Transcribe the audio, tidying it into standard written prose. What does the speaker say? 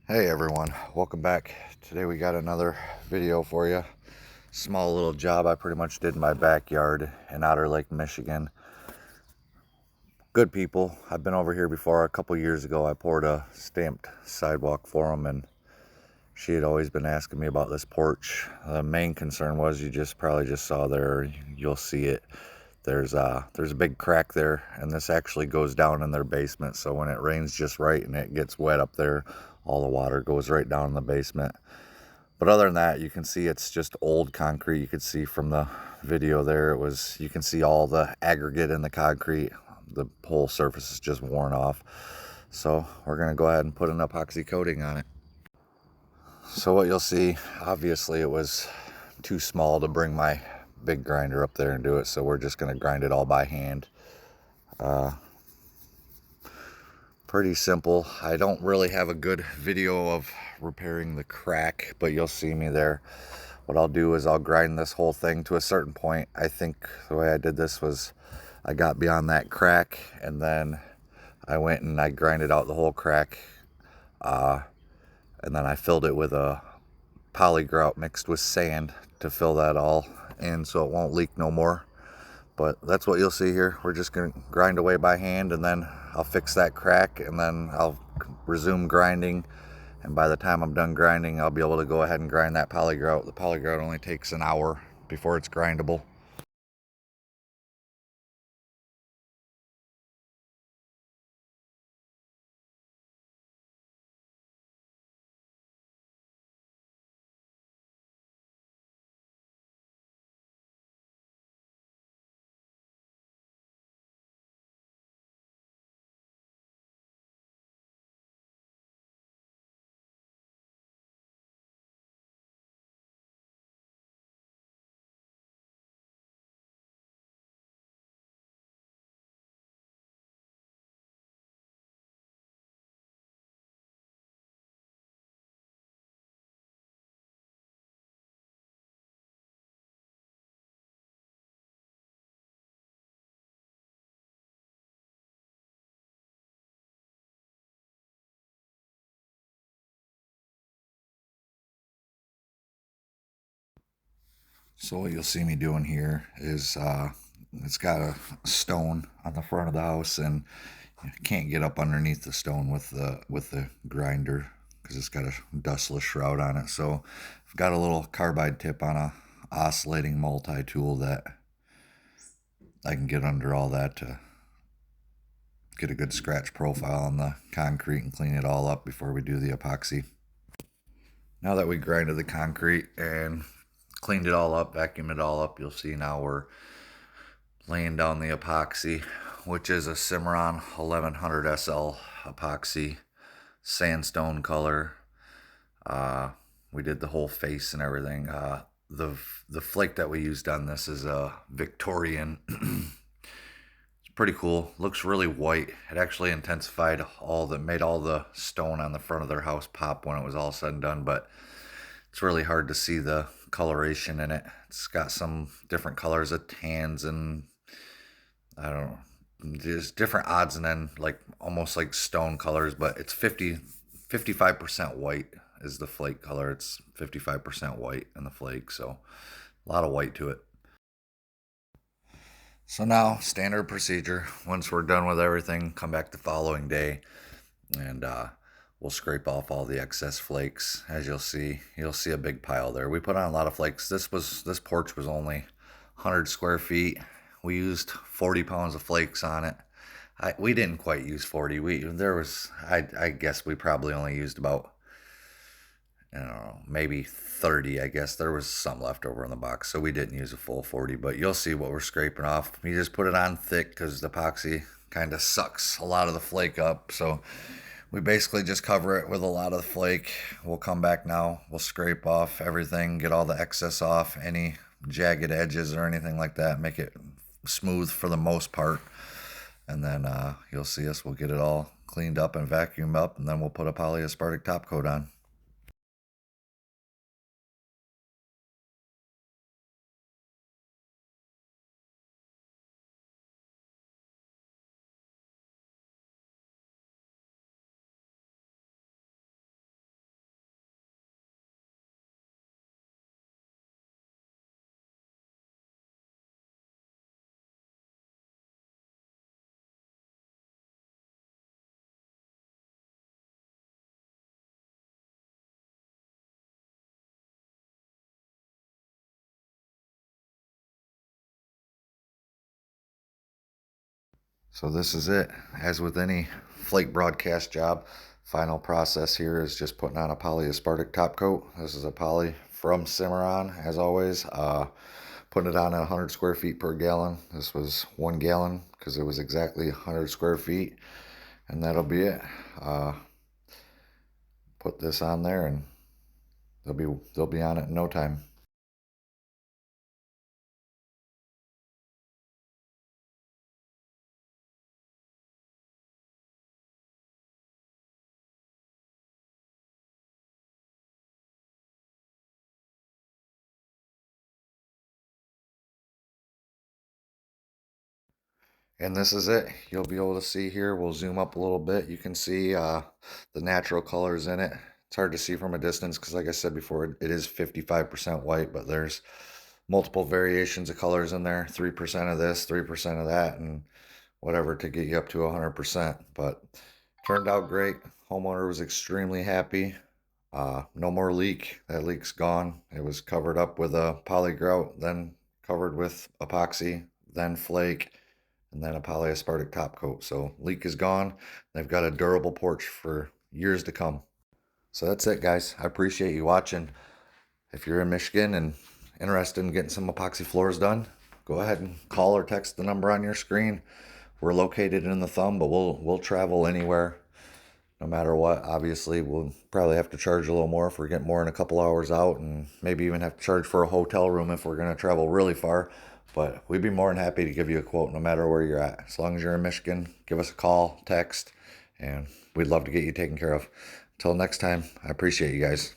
Hey everyone, welcome back. Today we got another video for you. Small little job I pretty much did in my backyard in Otter Lake, Michigan. Good people. I've been over here before. A couple years ago I poured a stamped sidewalk for them, and she had always been asking me about this porch. The main concern was, you probably just saw there, you'll see it. There's a big crack there, and this actually goes down in their basement, so when it rains just right and it gets wet up there, all the water goes right down in the basement. But other than that, you can see it's just old concrete. You could see from the video there, you can see all the aggregate in the concrete. The whole surface is just worn off. So we're gonna go ahead and put an epoxy coating on it. So what you'll see, obviously it was too small to bring my big grinder up there and do it, so we're just gonna grind it all by hand. Pretty simple. I don't really have a good video of repairing the crack, but you'll see me there. What I'll do is I'll grind this whole thing to a certain point. I think the way I did this was I got beyond that crack, and then I went and I grinded out the whole crack, and then I filled it with a polygrout mixed with sand to fill that all in so it won't leak no more. But that's what you'll see here. We're just going to grind away by hand, and then I'll fix that crack, and then I'll resume grinding. And by the time I'm done grinding, I'll be able to go ahead and grind that polygrout. The polygrout only takes an hour before it's grindable. So what you'll see me doing here is it's got a stone on the front of the house, and you can't get up underneath the stone with the grinder because it's got a dustless shroud on it. So I've got a little carbide tip on a oscillating multi-tool that I can get under all that to get a good scratch profile on the concrete and clean it all up before we do the epoxy. Now that we grinded the concrete and cleaned it all up, vacuumed it all up, you'll see now we're laying down the epoxy, which is a Simiron 1100 SL epoxy, sandstone color. We did the whole face and everything. The flake that we used on this is a Victorian. It's pretty cool. Looks really white. It actually intensified made all the stone on the front of their house pop when it was all said and done, but it's really hard to see the coloration in it. It's got some different colors of tans, and I don't know, there's different odds and then like almost like stone colors, but it's 55% white is the flake color. It's 55% white in the flake, so a lot of white to it. So now, standard procedure, once we're done with everything, come back the following day, and we'll scrape off all the excess flakes. As you'll see a big pile there. We put on a lot of flakes. This porch was only 100 square feet. We used 40 pounds of flakes on it. We didn't quite use 40. I guess we probably only used about, I don't know, maybe 30. I guess there was some left over in the box, so we didn't use a full 40, but you'll see what we're scraping off. You just put it on thick because the epoxy kind of sucks a lot of the flake up, so we basically just cover it with a lot of the flake. We'll come back now, we'll scrape off everything, get all the excess off, any jagged edges or anything like that, make it smooth for the most part, and then you'll see we'll get it all cleaned up and vacuumed up, and then we'll put a polyaspartic top coat on. So this is it. As with any flake broadcast job, final process here is just putting on a polyaspartic top coat. This is a poly from Simiron, as always. Putting it on at 100 square feet per gallon. This was 1 gallon because it was exactly 100 square feet. And that'll be it. Put this on there and they'll be on it in no time. And this is it. You'll be able to see here. We'll zoom up a little bit. You can see the natural colors in it. It's hard to see from a distance because, like I said before, it is 55% white, but there's multiple variations of colors in there. 3% of this, 3% of that, and whatever to get you up to 100%. But turned out great. Homeowner was extremely happy. No more leak. That leak's gone. It was covered up with a polygrout, then covered with epoxy, then flake, and then a polyaspartic top coat. So leak is gone. They've got a durable porch for years to come. So that's it, guys. I appreciate you watching. If you're in Michigan and interested in getting some epoxy floors done, go ahead and call or text the number on your screen. We're located in the Thumb, but we'll travel anywhere, no matter what. Obviously, we'll probably have to charge a little more if we're getting more than a couple hours out, and maybe even have to charge for a hotel room if we're going to travel really far. But we'd be more than happy to give you a quote no matter where you're at. As long as you're in Michigan, give us a call, text, and we'd love to get you taken care of. Until next time, I appreciate you guys.